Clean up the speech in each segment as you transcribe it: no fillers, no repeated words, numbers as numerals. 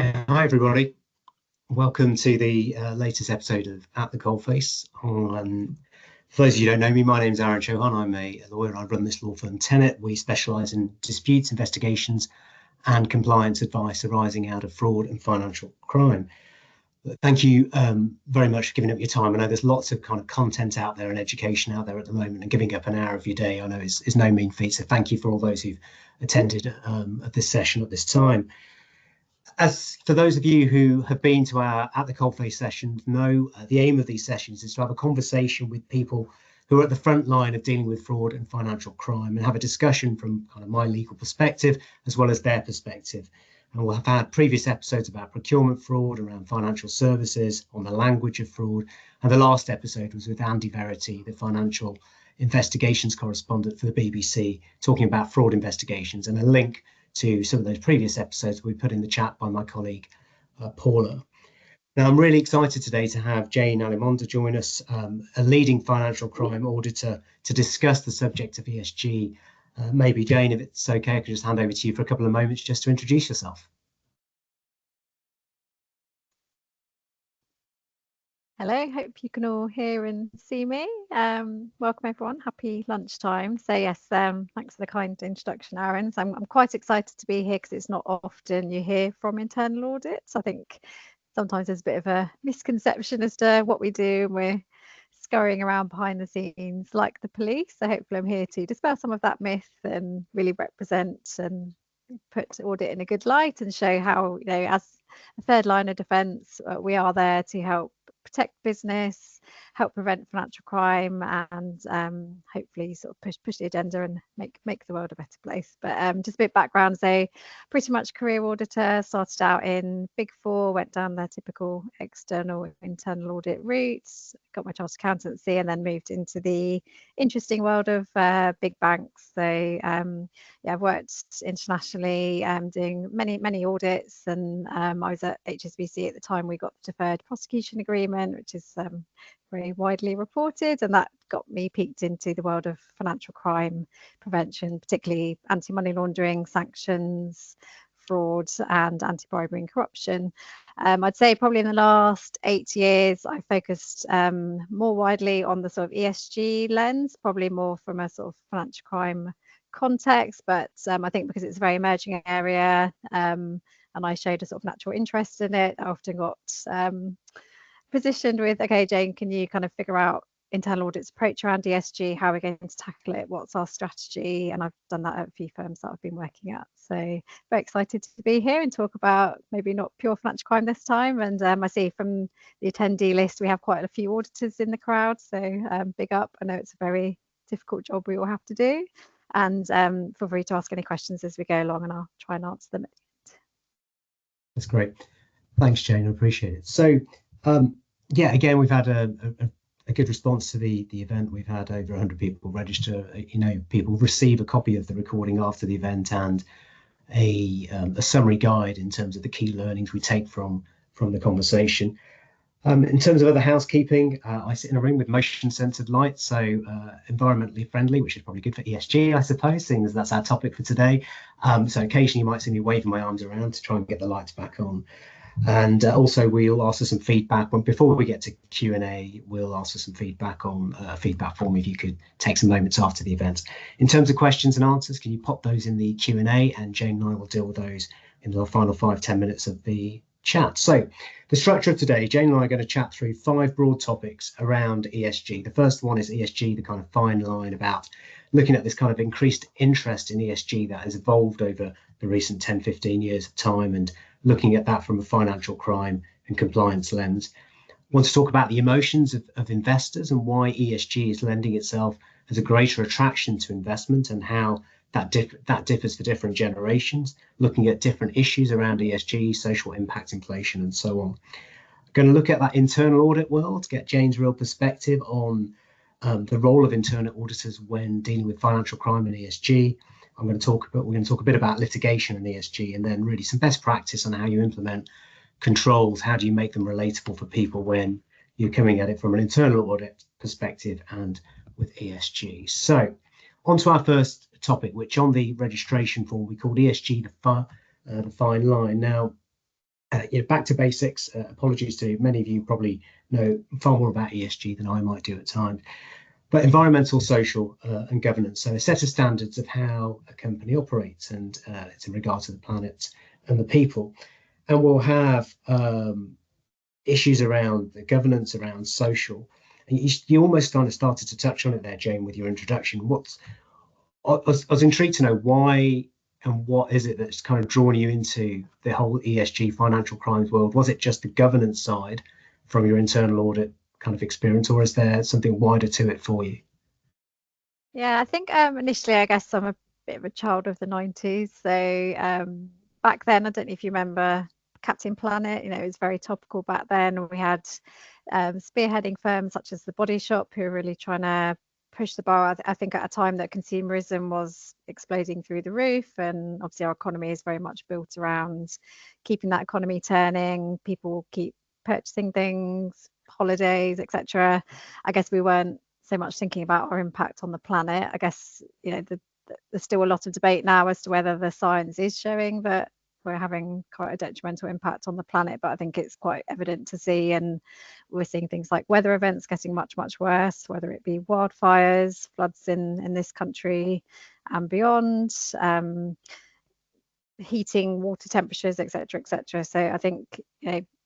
Hi everybody. Welcome to the latest episode of At the Coalface. For those of you who don't know me, my name is Arun Chauhan. I'm a lawyer and I run this law firm Tenet. We specialise in disputes, investigations and compliance advice arising out of fraud and financial crime. Thank you very much for giving up your time. I know there's lots of kind of content out there and education out there at the moment, and giving up an hour of your day I know is no mean feat. So thank you for all those who've attended at this session at this time. As for those of you who have been to our At the Coalface sessions know, the aim of these sessions is to have a conversation with people who are at the front line of dealing with fraud and financial crime, and have a discussion from kind of my legal perspective as well as their perspective. And we'll have had previous episodes about procurement fraud, around financial services, on the language of fraud. And the last episode was with Andy Verity, the financial investigations correspondent for the BBC, talking about fraud investigations, and a link to some of those previous episodes we put in the chat by my colleague, Paula. Now, I'm really excited today to have Jane Alimonda join us, a leading financial crime auditor, to discuss the subject of ESG. Maybe, Jane, if it's okay, I could just hand over to you for a couple of moments just to introduce yourself. Hello, hope you can all hear and see me. Welcome everyone, happy lunchtime. So yes, thanks for the kind introduction, Aaron. So I'm quite excited to be here because it's not often you hear from internal audits. I think sometimes there's a bit of a misconception as to what we do, and we're scurrying around behind the scenes like the police. So hopefully I'm here to dispel some of that myth and really represent and put audit in a good light, and show how, you know, as a third line of defence, we are there to help protect business, help prevent financial crime, and hopefully sort of push the agenda and make the world a better place. But just a bit of background, so pretty much career auditor, started out in Big Four, went down the typical external internal audit routes, got my chartered accountancy, and then moved into the interesting world of big banks. So yeah, I've worked internationally, doing many audits, and I was at HSBC at the time. We got the deferred prosecution agreement, which is very widely reported, and that got me peeked into the world of financial crime prevention, particularly anti-money laundering, sanctions, fraud, and anti-bribery and corruption. I'd say probably in the last 8 years, I focused more widely on the sort of ESG lens, probably more from a sort of financial crime context, but I think because it's a very emerging area, and I showed a sort of natural interest in it, I often got positioned with, okay, Jane, can you kind of figure out internal audit's approach around ESG, how we're going to tackle it, what's our strategy? And I've done that at a few firms that I've been working at. So very excited to be here and talk about maybe not pure financial crime this time. And I see from the attendee list, we have quite a few auditors in the crowd. So big up. I know it's a very difficult job we all have to do. And feel free to ask any questions as we go along, and I'll try and answer them at the end. That's great. Thanks, Jane. I appreciate it. So, yeah, again, we've had a good response to the event. We've had over 100 people register. You know, people receive a copy of the recording after the event, and a summary guide in terms of the key learnings we take from the conversation. In terms of other housekeeping, I sit in a room with motion-censored lights, so environmentally friendly, which is probably good for ESG, I suppose, seeing as that's our topic for today. So occasionally you might see me waving my arms around to try and get the lights back on. And also we'll ask for some feedback. Before we get to Q&A, we'll ask for some feedback on a feedback form, if you could take some moments after the event. In terms of questions and answers, can you pop those in the Q&A, and Jane and I will deal with those in the final 5-10 minutes of the chat. So the structure of today, Jane and I are going to chat through 5 broad topics around ESG. The first one is ESG, the kind of fine line about looking at this kind of increased interest in ESG that has evolved over the recent 10-15 years of time, and looking at that from a financial crime and compliance lens. I want to talk about the emotions of investors and why ESG is lending itself as a greater attraction to investment, and how that differs for different generations, looking at different issues around ESG, social impact, inflation, and so on. I'm going to look at that internal audit world, get Jane's real perspective on the role of internal auditors when dealing with financial crime and ESG. We're going to talk a bit about litigation and ESG, and then really some best practice on how you implement controls. How do you make them relatable for people when you're coming at it from an internal audit perspective and with ESG? So on to our first topic, which on the registration form we called ESG the fine line. Now, back to basics. Apologies to many of you probably know far more about ESG than I might do at times. But environmental, social, and governance. So a set of standards of how a company operates, and it's in regard to the planet and the people. And we'll have issues around the governance, around social. And you almost kind of started to touch on it there, Jane, with your introduction. I was intrigued to know why and what is it that's kind of drawn you into the whole ESG financial crimes world? Was it just the governance side from your internal audit kind of experience, or is there something wider to it for you? Yeah, I think initially, I guess I'm a bit of a child of the 90s. So back then, I don't know if you remember Captain Planet, it was very topical back then. We had spearheading firms such as the Body Shop who were really trying to push the bar. I think at a time that consumerism was exploding through the roof, and obviously our economy is very much built around keeping that economy turning. People keep purchasing things, holidays, etc. I guess we weren't so much thinking about our impact on the planet. I guess there's still a lot of debate now as to whether the science is showing that we're having quite a detrimental impact on the planet, but I think it's quite evident to see, and we're seeing things like weather events getting much worse, whether it be wildfires, floods in this country and beyond, heating, water temperatures, etc. So I think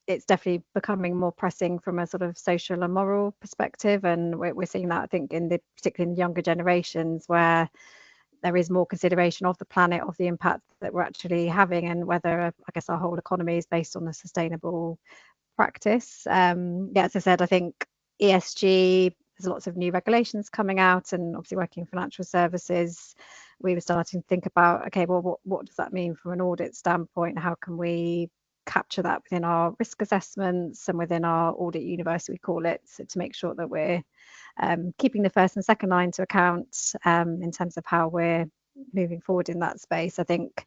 it's definitely becoming more pressing from a sort of social and moral perspective, and we're seeing that, I think, particularly in younger generations, where there is more consideration of the planet, of the impact that we're actually having, and whether I guess our whole economy is based on a sustainable practice. As I said, I think ESG, there's lots of new regulations coming out, and obviously working in financial services, we were starting to think about, okay, well, what does that mean from an audit standpoint? How can we capture that within our risk assessments and within our audit universe, we call it, so to make sure that we're keeping the first and second line to account in terms of how we're moving forward in that space. I think,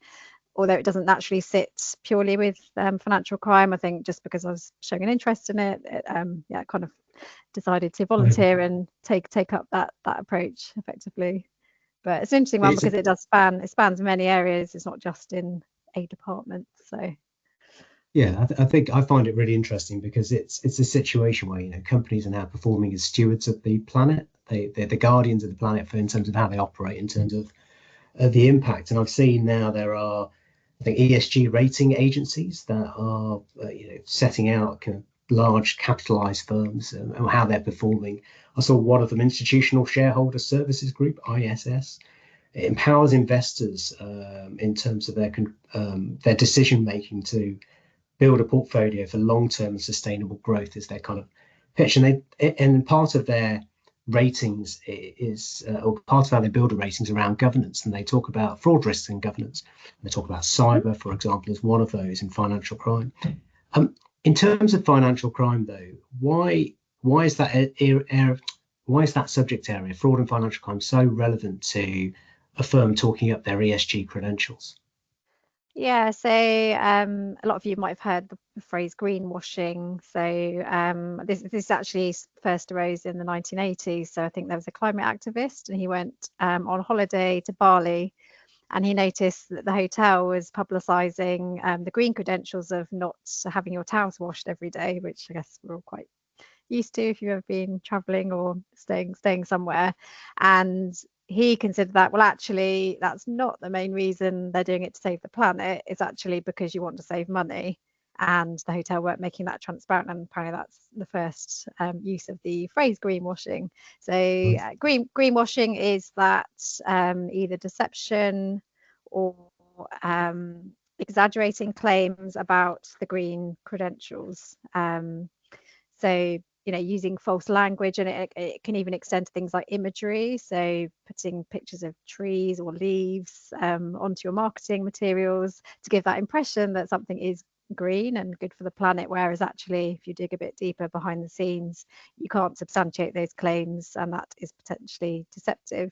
although it doesn't naturally sit purely with financial crime, I think just because I was showing an interest in it, I kind of decided to volunteer and take up that approach effectively. But it's an interesting one because it spans many areas. It's not just in a department. So yeah, I think I find it really interesting because it's a situation where companies are now performing as stewards of the planet. They're the guardians of the planet in terms of how they operate, in terms of the impact. And I've seen now there are, I think, ESG rating agencies that are setting out kind of large capitalized firms and how they're performing. I saw one of them, Institutional Shareholder Services Group, ISS. It empowers investors in terms of their decision making to build a portfolio for long-term and sustainable growth is their kind of pitch. And part of their ratings is, or part of how they build a ratings around governance, and they talk about fraud risks and governance. And they talk about cyber, for example, as one of those in financial crime. In terms of financial crime, though, why is that subject area, fraud and financial crime, so relevant to a firm talking up their ESG credentials? Yeah, so a lot of you might have heard the phrase greenwashing. So this actually first arose in the 1980s. So I think there was a climate activist, and he went on holiday to Bali, and he noticed that the hotel was publicising the green credentials of not having your towels washed every day, which I guess we're all quite used to if you've ever been traveling or staying somewhere. And he considered that, well, actually, that's not the main reason they're doing it to save the planet. It's actually because you want to save money. And the hotel weren't making that transparent. And apparently that's the first use of the phrase greenwashing. So greenwashing is that either deception or exaggerating claims about the green credentials. So using false language, and it can even extend to things like imagery. So putting pictures of trees or leaves onto your marketing materials to give that impression that something is green and good for the planet, whereas actually, if you dig a bit deeper behind the scenes, you can't substantiate those claims, and that is potentially deceptive.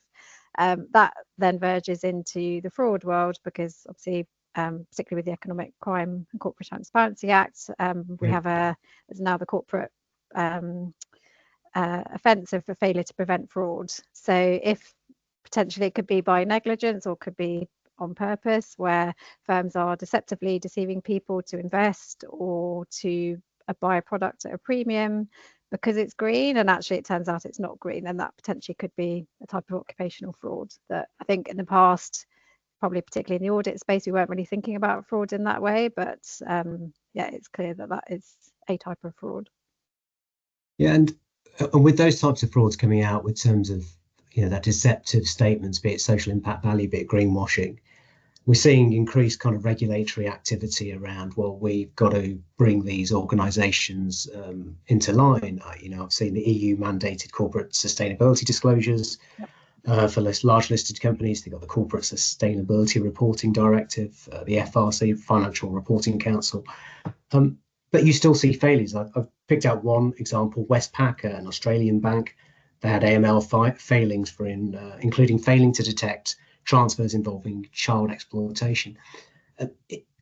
That then verges into the fraud world, because obviously, particularly with the Economic Crime and Corporate Transparency Act, we have there's now the corporate offence of a failure to prevent fraud. So if potentially it could be by negligence or could be on purpose, where firms are deceptively deceiving people to invest or to buy a product at a premium because it's green, and actually it turns out it's not green, and that potentially could be a type of occupational fraud that I think in the past, probably particularly in the audit space, we weren't really thinking about fraud in that way, but yeah, it's clear that that is a type of fraud. Yeah, and with those types of frauds coming out with terms of, that deceptive statements, be it social impact value, be it greenwashing, we're seeing increased kind of regulatory activity around, well, we've got to bring these organisations into line. I've seen the EU mandated corporate sustainability disclosures. Yep. For large listed companies, they've got the Corporate Sustainability Reporting Directive, the FRC, Financial Reporting Council. But you still see failures. I've picked out one example, Westpac, an Australian bank. They had AML failings including failing to detect transfers involving child exploitation.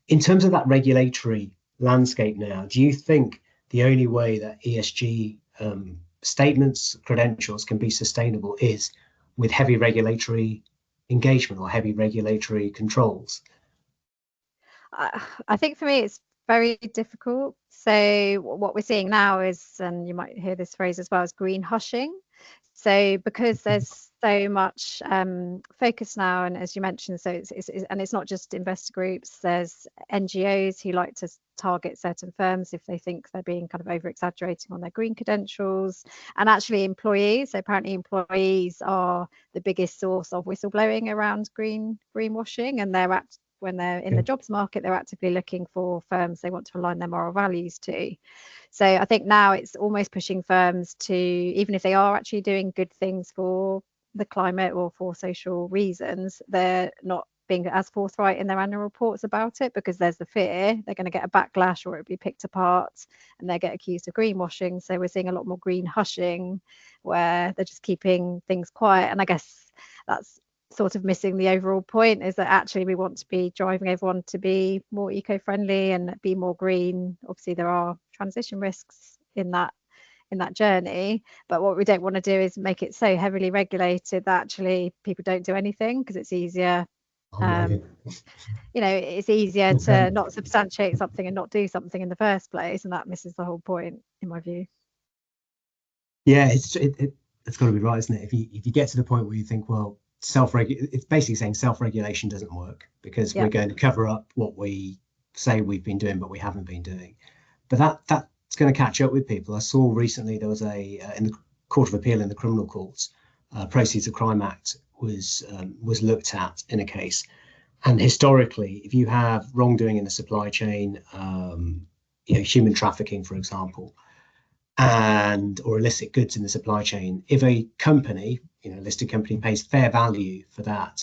In terms of that regulatory landscape now, do you think the only way that ESG statements, credentials can be sustainable is with heavy regulatory engagement or heavy regulatory controls? I think for me it's very difficult. So what we're seeing now is, and you might hear this phrase as well, is green hushing. So because there's so much focus now, and as you mentioned, so it's not just investor groups, there's NGOs who like to target certain firms if they think they're being kind of over exaggerating on their green credentials, and actually employees. So apparently employees are the biggest source of whistleblowing around greenwashing, and when they're in the jobs market, they're actively looking for firms they want to align their moral values to. So I think now it's almost pushing firms to, even if they are actually doing good things for the climate or for social reasons, they're not being as forthright in their annual reports about it, because there's the fear they're going to get a backlash or it'll be picked apart and they get accused of greenwashing. So we're seeing a lot more green hushing, where they're just keeping things quiet. And I guess that's sort of missing the overall point, is that actually we want to be driving everyone to be more eco-friendly and be more green. Obviously there are transition risks in that journey, but what we don't want to do is make it so heavily regulated that actually people don't do anything, because it's easier it's easier to not substantiate something and not do something in the first place, and that misses the whole point in my view. Yeah, it's got to be right, isn't it? If you get to the point where you think, well, it's basically saying self-regulation doesn't work, because we're going to cover up what we say we've been doing but we haven't been doing. But that's going to catch up with people. I saw recently there was in the Court of Appeal in the criminal courts, Proceeds of Crime Act was looked at in a case. And historically, if you have wrongdoing in the supply chain, human trafficking, for example, or illicit goods in the supply chain, if a company, a listed company, pays fair value for that,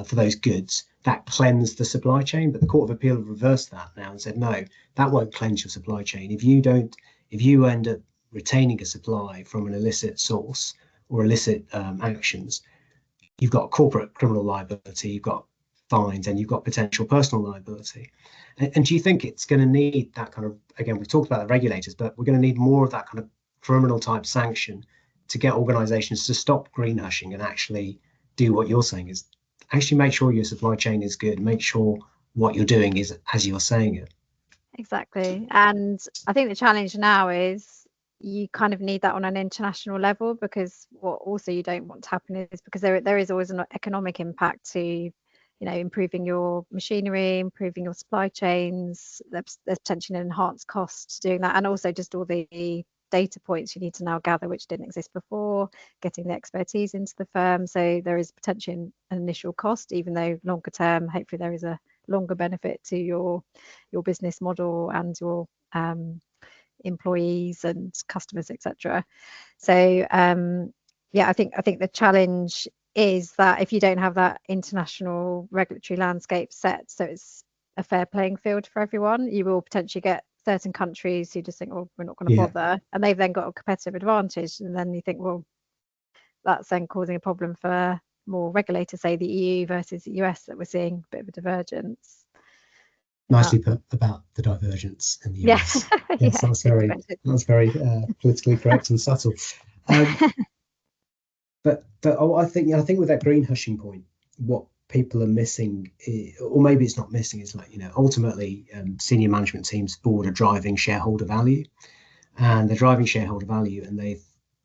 for those goods, that cleansed the supply chain. But the Court of Appeal reversed that now and said, no, that won't cleanse your supply chain. If you end up retaining a supply from an illicit source or illicit actions, you've got corporate criminal liability, you've got fines, and you've got potential personal liability. And do you think it's going to need that kind of, again, we've talked about the regulators, but we're going to need more of that kind of criminal type sanction to get organizations to stop green hushing and actually do what you're saying, is actually make sure your supply chain is good, make sure what you're doing is as you're saying it. Exactly. And I think the challenge now is you kind of need that on an international level, because what also you don't want to happen is, because there is always an economic impact to improving your machinery, improving your supply chains. There's potentially an enhanced cost to doing that, and also just all the data points you need to now gather which didn't exist before, getting the expertise into the firm. So there is potentially an initial cost, even though longer term hopefully there is a longer benefit to your business model and your employees and customers, etc. So I think the challenge is that if you don't have that international regulatory landscape set so it's a fair playing field for everyone, you will potentially get certain countries who just think, oh, we're not going to bother, and they've then got a competitive advantage, and then you think, well, that's then causing a problem for more regulators, say the EU versus the US, that we're seeing a bit of a divergence. Nicely put about the divergence in the US. Yes, that's very politically correct and subtle. But I think with that green hushing point, what people are missing, or maybe it's not missing, is like, ultimately senior management teams board are driving shareholder value, and they're driving shareholder value, and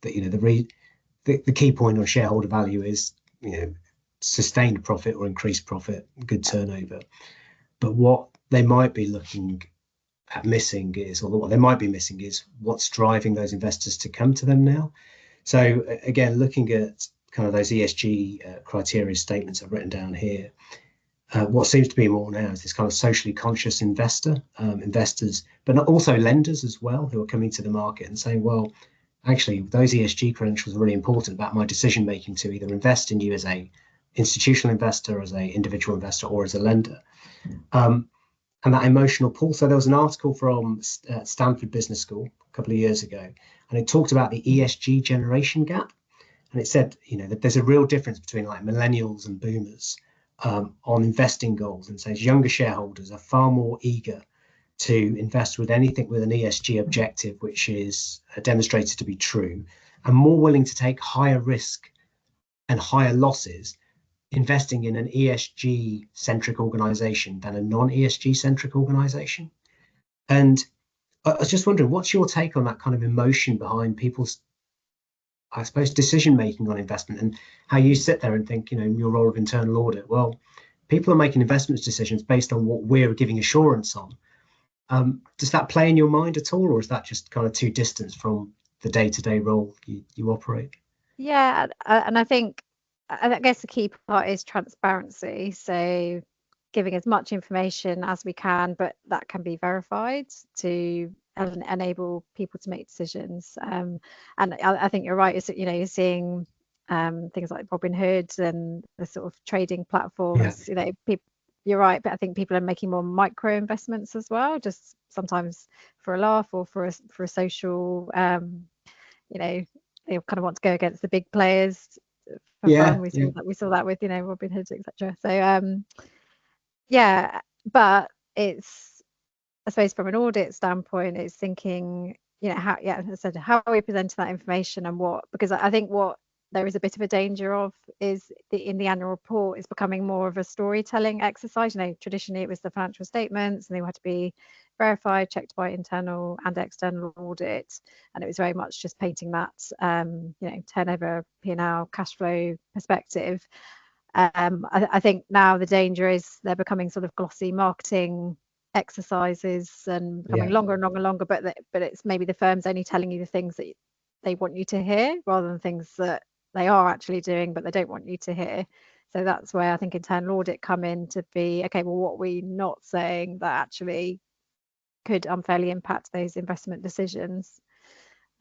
the key point on shareholder value is, sustained profit or increased profit, good turnover. But what they might be looking at missing is, or what they might be missing is, what's driving those investors to come to them now. So again, looking at kind of those ESG criteria statements I've written down here, what seems to be more now is this kind of socially conscious investors, but not also lenders as well, who are coming to the market and saying, well, actually, those ESG credentials are really important about my decision making to either invest in you as a institutional investor, as a individual investor, or as a lender. And that emotional pull. So there was an article from Stanford Business School a couple of years ago, and it talked about the ESG generation gap. And it said, that there's a real difference between like millennials and boomers on investing goals, and says younger shareholders are far more eager to invest with anything with an ESG objective, which is demonstrated to be true, and more willing to take higher risk and higher losses investing in an ESG centric organization than a non-ESG centric organization. And I was just wondering, what's your take on that kind of emotion behind people's, I suppose, decision making on investment, and how you sit there and think, in your role of internal audit, well, people are making investment decisions based on what we're giving assurance on. Does that play in your mind at all, or is that just kind of too distant from the day-to-day role you operate? Yeah, and I guess the key part is transparency. So giving as much information as we can, but that can be verified to enable people to make decisions. And I think you're right. You're seeing things like Robinhood and the sort of trading platforms. Yeah. You're right, but I think people are making more micro investments as well, just sometimes for a laugh or for a social. They kind of want to go against the big players for fun. We saw that with Robinhood, etc. So but it's, I suppose, from an audit standpoint, it's thinking, how, as I said, how are we presenting that information, and what, because I think what there is a bit of a danger of is in the annual report is becoming more of a storytelling exercise. Traditionally it was the financial statements, and they had to be verified, checked by internal and external audit, and it was very much just painting that turnover, P&L, cash flow perspective. I think now the danger is they're becoming sort of glossy marketing exercises and becoming longer and longer and longer, but it's maybe the firm's only telling you the things that they want you to hear, rather than things that they are actually doing but they don't want you to hear. So that's where I think internal audit come in to be, okay, well, what are we not saying that actually could unfairly impact those investment decisions,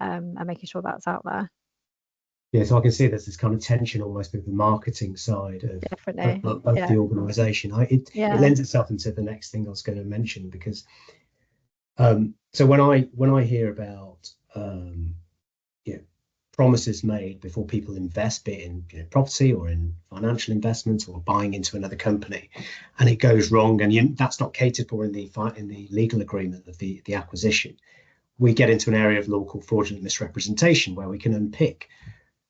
and making sure that's out there. Yeah, so I can see there's this kind of tension almost with the marketing side of the organisation. It lends itself into the next thing I was going to mention, because so when I hear about promises made before people invest, be it in property or in financial investments or buying into another company, and it goes wrong, and that's not catered for in the legal agreement of the acquisition, we get into an area of law called fraudulent misrepresentation, where we can unpick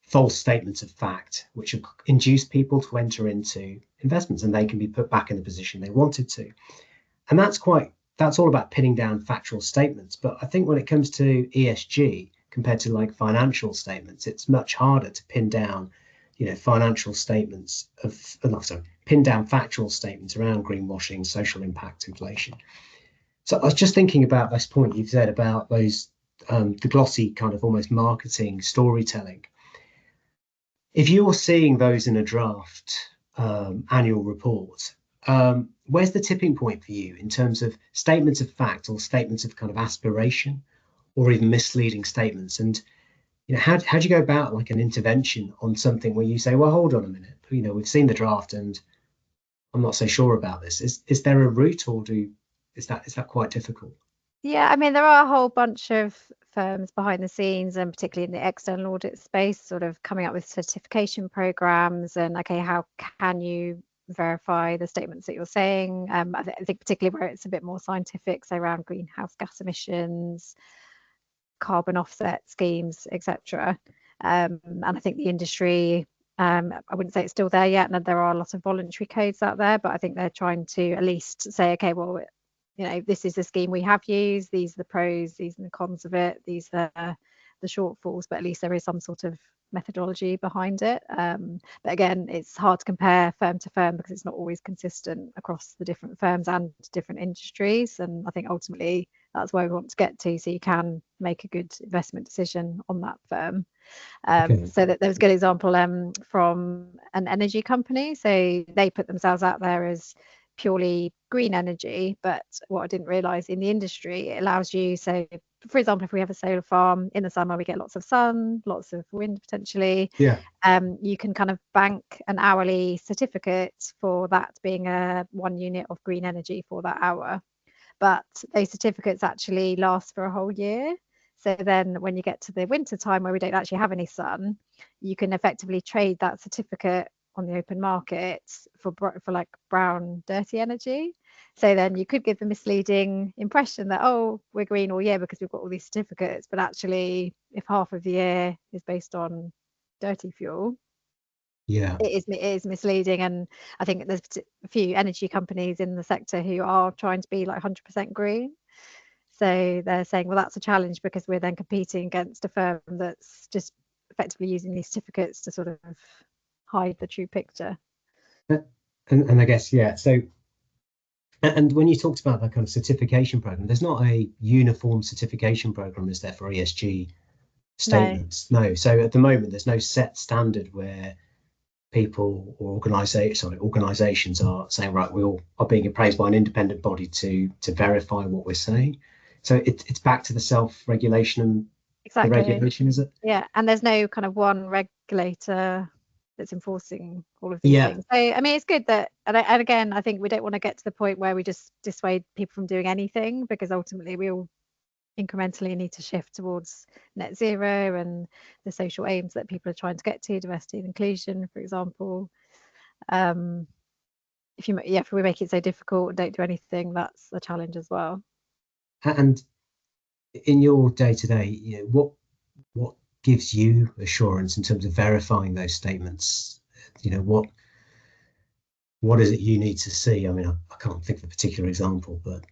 false statements of fact which have induced people to enter into investments, and they can be put back in the position they wanted to. And that's all about pinning down factual statements. But I think when it comes to ESG, compared to like financial statements, it's much harder to pin down, financial statements pin down factual statements around greenwashing, social impact, inflation. So I was just thinking about this point you've said about those, the glossy kind of almost marketing storytelling. If you're seeing those in a draft annual report, where's the tipping point for you in terms of statements of fact or statements of kind of aspiration, or even misleading statements? And how do you go about like an intervention on something where you say, well, hold on a minute, we've seen the draft and I'm not so sure about this. Is there a route, or is that quite difficult? Yeah, I mean, there are a whole bunch of firms behind the scenes, and particularly in the external audit space, sort of coming up with certification programs and, okay, how can you verify the statements that you're saying? I think particularly where it's a bit more scientific, so around greenhouse gas emissions, carbon offset schemes, etc. And I think the industry I wouldn't say it's still there yet, and there are a lot of voluntary codes out there, but I think they're trying to at least say, okay, well, this is the scheme we have used, these are the pros, these are the cons of it, these are the shortfalls, but at least there is some sort of methodology behind it. But again, it's hard to compare firm to firm because it's not always consistent across the different firms and different industries. And I think ultimately that's where we want to get to, so you can make a good investment decision on that firm. So that there was a good example from an energy company. So they put themselves out there as purely green energy, but what I didn't realize in the industry, it allows you, so for example, if we have a solar farm in the summer, we get lots of sun, lots of wind potentially. You can kind of bank an hourly certificate for that being a 1 unit of green energy for that hour, but those certificates actually last for a whole year. So then when you get to the winter time where we don't actually have any sun, you can effectively trade that certificate on the open market for like brown dirty energy. So then you could give the misleading impression that, oh, we're green all year because we've got all these certificates, but actually if half of the year is based on dirty fuel, it is misleading. And I think there's a few energy companies in the sector who are trying to be like 100% green. So they're saying, well, that's a challenge because we're then competing against a firm that's just effectively using these certificates to sort of hide the true picture. And I guess, so, and when you talked about that kind of certification program, there's not a uniform certification program, is there, for ESG statements? No. So at the moment, there's no set standard where people or organizations are saying, right, we all are being appraised by an independent body to verify what we're saying. So it's back to the self-regulation and the regulation, is it? Yeah, and there's no kind of one regulator that's enforcing all of these things. So I mean, it's good that, and again, I think we don't want to get to the point where we just dissuade people from doing anything, because ultimately we all incrementally need to shift towards net zero and the social aims that people are trying to get to, diversity and inclusion, for example. If we make it so difficult and don't do anything, that's a challenge as well. And in your day-to-day, what gives you assurance in terms of verifying those statements? What is it you need to see? I mean, I can't think of a particular example, but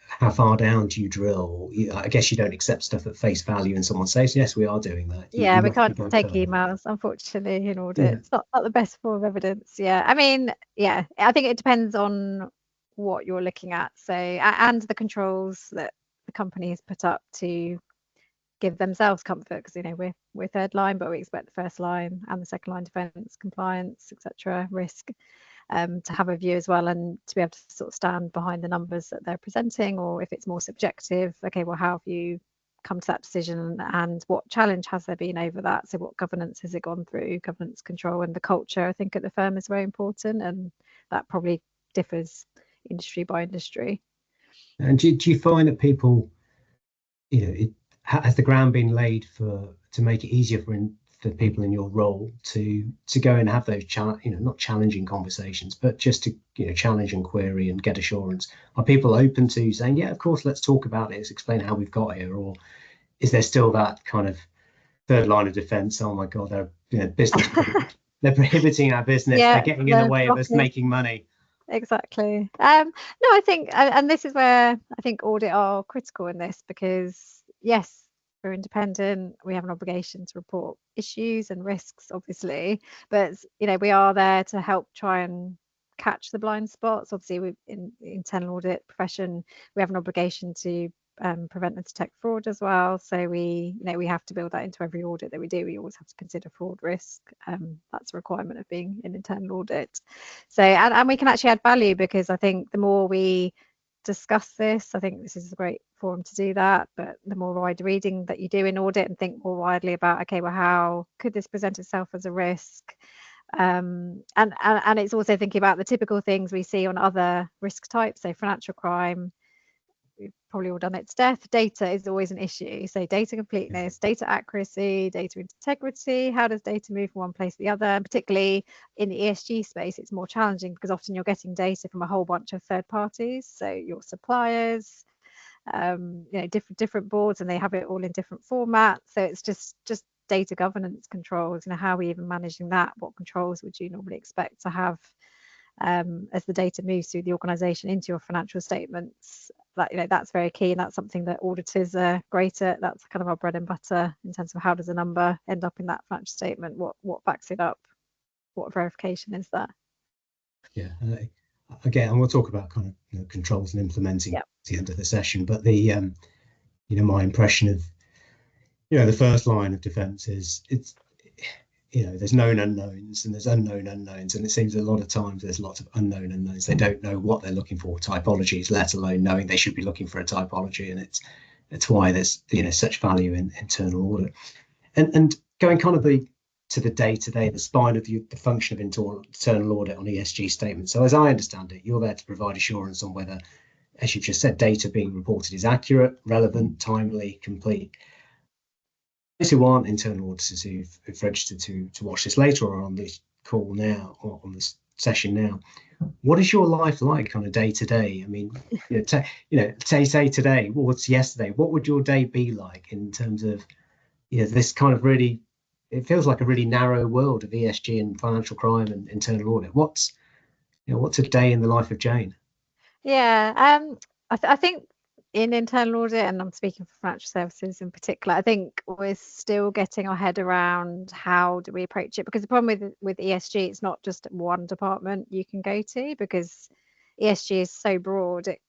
how far down do you drill? I guess you don't accept stuff at face value and someone says, yes, we are doing that. We can't take emails, unfortunately, in audit. It's not the best form of evidence. I mean, I think it depends on what you're looking at. So, and the controls that the company has put up to give themselves comfort, because we're third line, but we expect the first line and the second line defence, compliance, etc., risk, to have a view as well, and to be able to sort of stand behind the numbers that they're presenting. Or if it's more subjective, okay, well, how have you come to that decision, and what challenge has there been over that? So what governance has it gone through, governance, control, and the culture, I think, at the firm is very important, and that probably differs industry by industry. And do you find that people, has the ground been laid to make it easier for people in your role to go and have those not challenging conversations, but just to challenge and query and get assurance? Are people open to saying, yeah, of course, let's talk about it, let's explain how we've got here? Or is there still that kind of third line of defense? Oh my god, they're business they're prohibiting our business, they're getting in the way of us making money. Exactly. No, I think, and this is where I think audit are critical in this, because yes, we're independent, we have an obligation to report issues and risks, obviously, but we are there to help try and catch the blind spots. Obviously, we in the internal audit profession, we have an obligation to prevent and detect fraud as well. So we have to build that into every audit that we do. We always have to consider fraud risk. That's a requirement of being in internal audit. So and we can actually add value, because I think the more we discuss this, I think this is a great forum to do that, but the more wide reading that you do in audit and think more widely about, okay, well, how could this present itself as a risk? And it's also thinking about the typical things we see on other risk types, so financial crime. We've probably all done it to death. Data is always an issue. So data completeness, data accuracy, data integrity. How does data move from one place to the other? And particularly in the ESG space, it's more challenging because often you're getting data from a whole bunch of third parties. So your suppliers, different boards, and they have it all in different formats. So it's just data governance controls, how are we even managing that? What controls would you normally expect to have as the data moves through the organization into your financial statements? That's very key, and that's something that auditors are great at. That's kind of our bread and butter in terms of how does a number end up in that financial statement, what backs it up, what verification is there. Yeah, again, and we'll talk about kind of controls and implementing at the end of the session, but the my impression of the first line of defense is there's known unknowns and there's unknown unknowns, and it seems a lot of times there's lots of unknown unknowns. They don't know what they're looking for, typologies, let alone knowing they should be looking for a typology, and it's why there's such value in internal audit. And going kind of to the day-to-day, the spine of the function of internal audit on ESG statements. So as I understand it, you're there to provide assurance on whether, as you've just said, data being reported is accurate, relevant, timely, complete. Those who aren't internal auditors who've registered to watch this later or on this call now or on this session now, what is your life like on a day-to-day? I mean, say today, what's yesterday? What would your day be like in terms of this kind of really, it feels like a really narrow world of ESG and financial crime and internal audit. What's a day in the life of Jane? Yeah, I think in internal audit, and I'm speaking for financial services in particular, I think we're still getting our head around how do we approach it, because the problem with ESG, it's not just one department you can go to, because ESG is so broad. It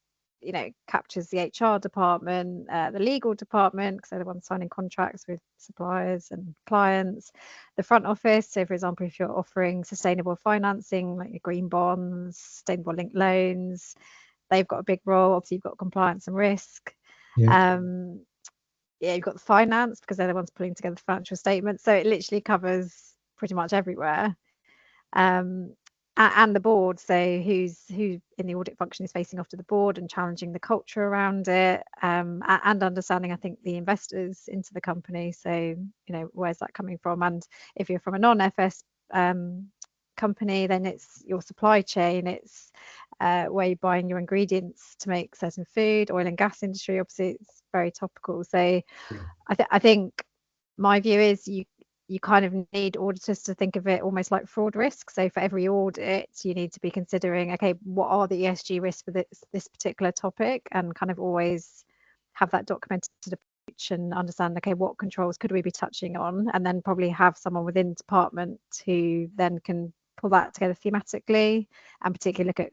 captures the HR department, the legal department, because they're the ones signing contracts with suppliers and clients, the front office. So for example, if you're offering sustainable financing, like your green bonds, sustainable linked loans, they've got a big role. Obviously you've got compliance and risk. You've got the finance, because they're the ones putting together the financial statements. So it literally covers pretty much everywhere. And the board, so who in the audit function is facing off to the board and challenging the culture around it, and understanding, I think, the investors into the company. So where's that coming from? And if you're from a non-FS company, then it's your supply chain, it's where you're buying your ingredients to make certain food. Oil and gas industry, obviously, it's very topical. So I think my view is you kind of need auditors to think of it almost like fraud risk. So for every audit, you need to be considering, okay, what are the ESG risks for this particular topic, and kind of always have that documented approach and understand, okay, what controls could we be touching on, and then probably have someone within the department who then can pull that together thematically, and particularly look at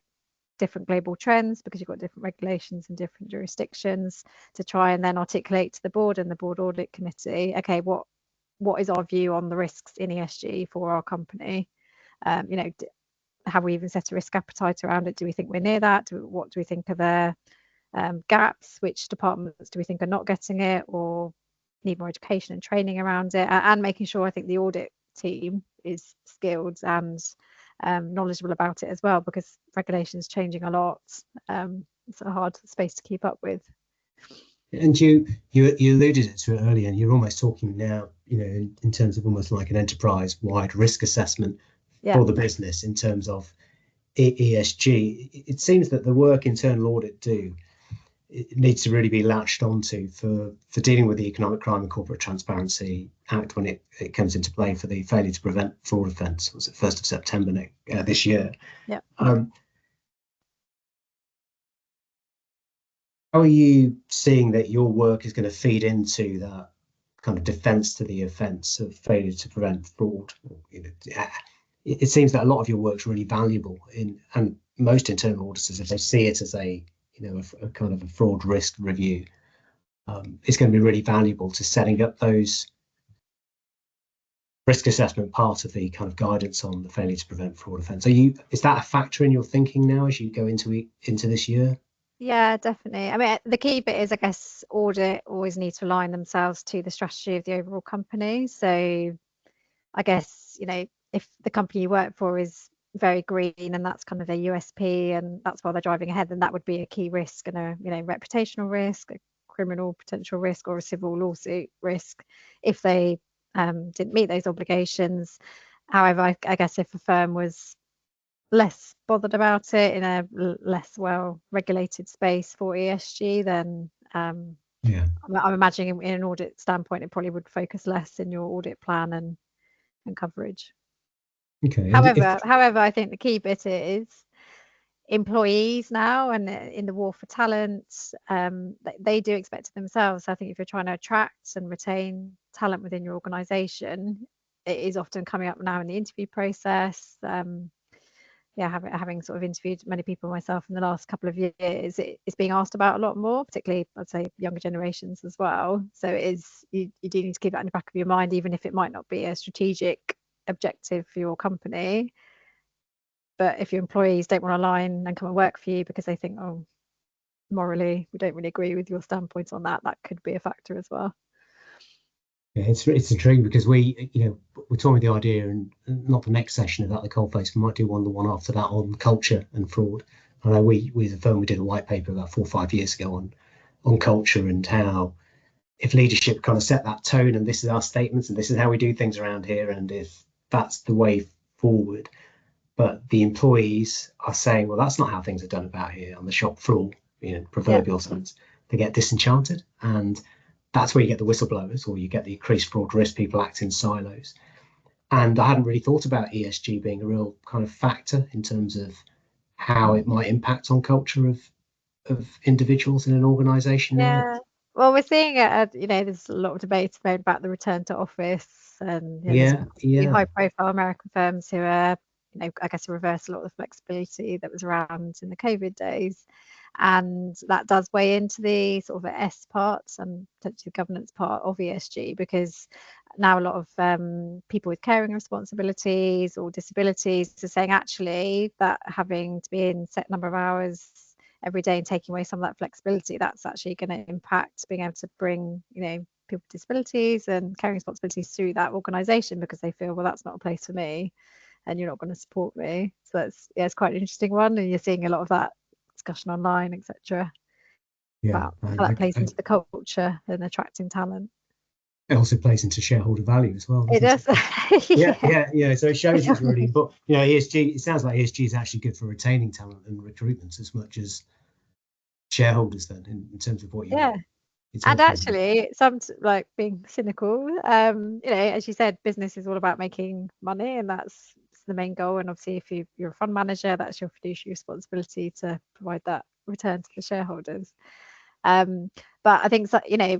different global trends, because you've got different regulations in different jurisdictions, to try and then articulate to the board and the board audit committee, okay, what is our view on the risks in ESG for our company? Have we even set a risk appetite around it? Do we think we're near that? What do we think are there gaps? Which departments do we think are not getting it or need more education and training around it? And making sure, I think, the audit team is skilled and knowledgeable about it as well, because regulations changing a lot. It's a hard space to keep up with. And you alluded to it earlier, and you're almost talking now, in terms of almost like an enterprise-wide risk assessment for the business in terms of ESG. It seems that the work internal audit it needs to really be latched onto for dealing with the Economic Crime and Corporate Transparency Act when it comes into play for the failure to prevent fraud offence. Was it 1st of September this year? Yeah. How are you seeing that your work is going to feed into that kind of defence to the offence of failure to prevent fraud? It seems that a lot of your work is really valuable and most internal auditors, if they see it as a kind of a fraud risk review, it's going to be really valuable to setting up those risk assessment part of the kind of guidance on the failure to prevent fraud offence. Is that a factor in your thinking now as you go into this year? Yeah, definitely. I mean, the key bit is, I guess, audit always need to align themselves to the strategy of the overall company. So I guess, if the company you work for is very green and that's kind of their USP and that's why they're driving ahead, then that would be a key risk, and a reputational risk, a criminal potential risk, or a civil lawsuit risk if they didn't meet those obligations. However, I guess if a firm was less bothered about it in a less well regulated space for ESG, then Yeah. I'm imagining in an audit standpoint, it probably would focus less in your audit plan and coverage. Okay. And However, I think the key bit is employees now, and in the war for talent, they do expect it themselves. I think if you're trying to attract and retain talent within your organization, it is often coming up now in the interview process. Having sort of interviewed many people myself in the last couple of years, it's being asked about a lot more, particularly I'd say younger generations as well. So it is, you do need to keep that in the back of your mind, even if it might not be a strategic objective for your company. But if your employees don't want to align and come and work for you because they think, oh, morally we don't really agree with your standpoints on that, that could be a factor as well. Yeah, it's intriguing because we're talking with the idea, and not the next session of At the Coalface, we might do one after that on culture and fraud. I know we as a firm, we did a white paper about 4 or 5 years ago on culture, and how if leadership kind of set that tone, and this is our statements and this is how we do things around here, and if that's the way forward, but the employees are saying, well, that's not how things are done about here on the shop floor, proverbial sense, they get disenchanted. And that's where you get the whistleblowers, or you get the increased fraud risk, people act in silos. And I hadn't really thought about ESG being a real kind of factor in terms of how it might impact on culture of individuals in an organization now. Well, we're seeing it, there's a lot of debate about the return to office, and there's high profile American firms who are, I guess, a reversal of the flexibility that was around in the COVID days. And that does weigh into the sort of S parts and potentially the governance part of ESG, because now a lot of people with caring responsibilities or disabilities are saying actually that having to be in set number of hours every day and taking away some of that flexibility, that's actually going to impact being able to bring people with disabilities and caring responsibilities through that organization, because they feel, well, that's not a place for me and you're not going to support me. So that's, it's quite an interesting one, and you're seeing a lot of that discussion online, etc., about how that plays into the culture and attracting talent. It also plays into shareholder value as well, doesn't It does. Yeah. So it shows it's really important. ESG, it sounds like ESG is actually good for retaining talent and recruitment as much as shareholders then, in terms of what you're and actually, it sounds like being cynical. As you said, business is all about making money, and that's the main goal. And obviously, if you're a fund manager, that's your fiduciary responsibility to provide that return to the shareholders. But I think,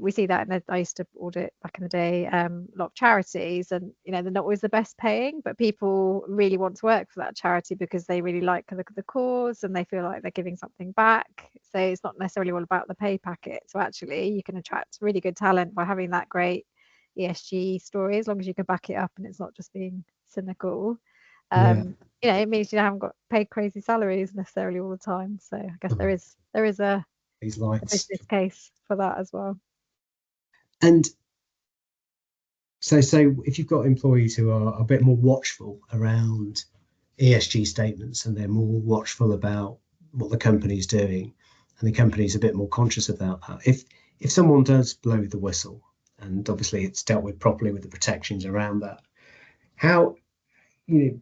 we see that, and I used to audit back in the day a lot of charities, and they're not always the best paying, but people really want to work for that charity because they really like the cause and they feel like they're giving something back. So it's not necessarily all about the pay packet. So actually you can attract really good talent by having that great ESG story, as long as you can back it up and it's not just being cynical. It means you haven't got paid crazy salaries necessarily all the time. So I guess there is a business case for that as well. And so if you've got employees who are a bit more watchful around ESG statements, and they're more watchful about what the company's doing, and the company's a bit more conscious about that, if someone does blow the whistle, and obviously it's dealt with properly with the protections around that, how do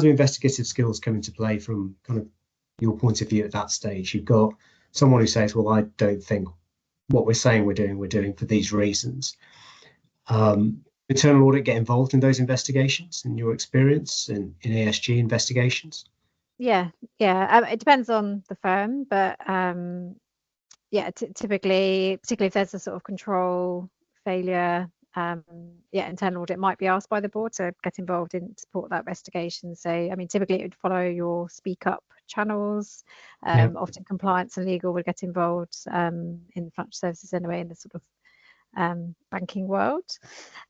investigative skills come into play from kind of your point of view at that stage? You've got someone who says, well, I don't think what we're saying we're doing for these reasons. Internal audit get involved in those investigations, in your experience in ESG investigations? It depends on the firm, but typically, particularly if there's a sort of control failure, internal audit might be asked by the board to get involved in support that investigation. So I mean, typically it would follow your speak up channels. Often compliance and legal would get involved in financial services anyway, in the sort of banking world,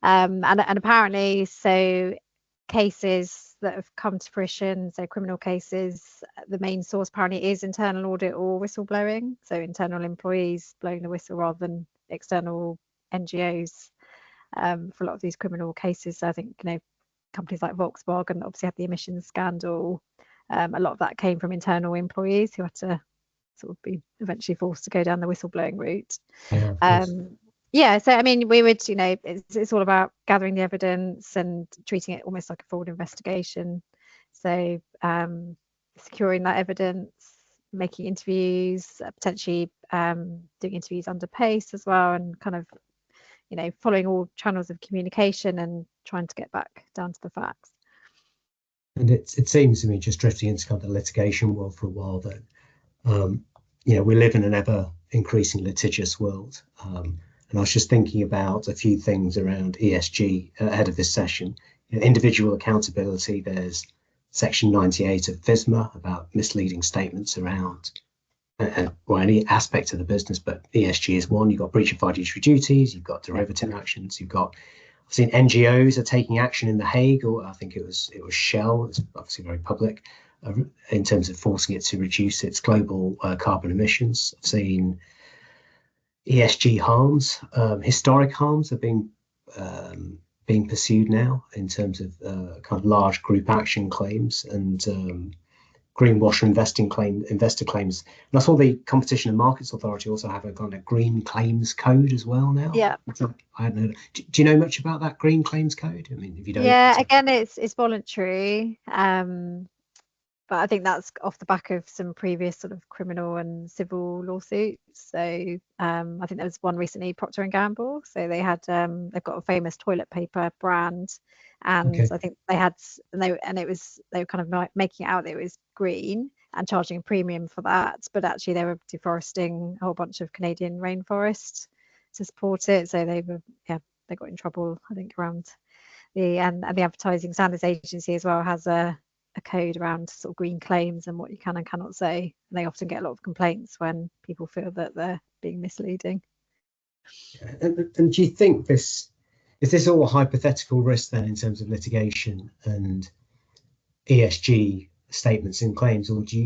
and apparently, so cases that have come to fruition, so criminal cases, the main source apparently is internal audit or whistleblowing, so internal employees blowing the whistle rather than external NGOs for a lot of these criminal cases. So I think companies like Volkswagen obviously had the emissions scandal. A lot of that came from internal employees who had to sort of be eventually forced to go down the whistleblowing route. So I mean, we would, it's all about gathering the evidence and treating it almost like a fraud investigation. So securing that evidence, making interviews, potentially doing interviews under pace as well, and kind of, you know, following all channels of communication and trying to get back down to the facts. And it seems to me, just drifting into kind of the litigation world for a while, that you know, we live in an ever increasing litigious world. And I was just thinking about a few things around ESG ahead of this session. You know, individual accountability. There's Section 98 of FISMA about misleading statements around or any aspect of the business, but ESG is one. You've got breach of fiduciary duties, you've got derivative actions, you've got, I've seen NGOs are taking action in The Hague, or I think it was Shell. It's obviously very public in terms of forcing it to reduce its global carbon emissions. I've seen ESG harms, historic harms are being pursued now in terms of kind of large group action claims and greenwashing investor claims. And I saw the Competition and Markets Authority also have a kind of green claims code as well now. Yeah. I hadn't heard. Do you know much about that green claims code? I mean, if you don't. Yeah, again, it's voluntary. But I think that's off the back of some previous sort of criminal and civil lawsuits. So I think there was one recently, Procter and Gamble. So they had they've got a famous toilet paper brand, and I think they had they were kind of making it out that it was green and charging a premium for that, but actually they were deforesting a whole bunch of Canadian rainforest to support it. So they got in trouble, I think, around the and the Advertising Standards Agency as well has a code around sort of green claims and what you can and cannot say. And they often get a lot of complaints when people feel that they're being misleading. And do you think is this all a hypothetical risk then in terms of litigation and ESG statements and claims, or do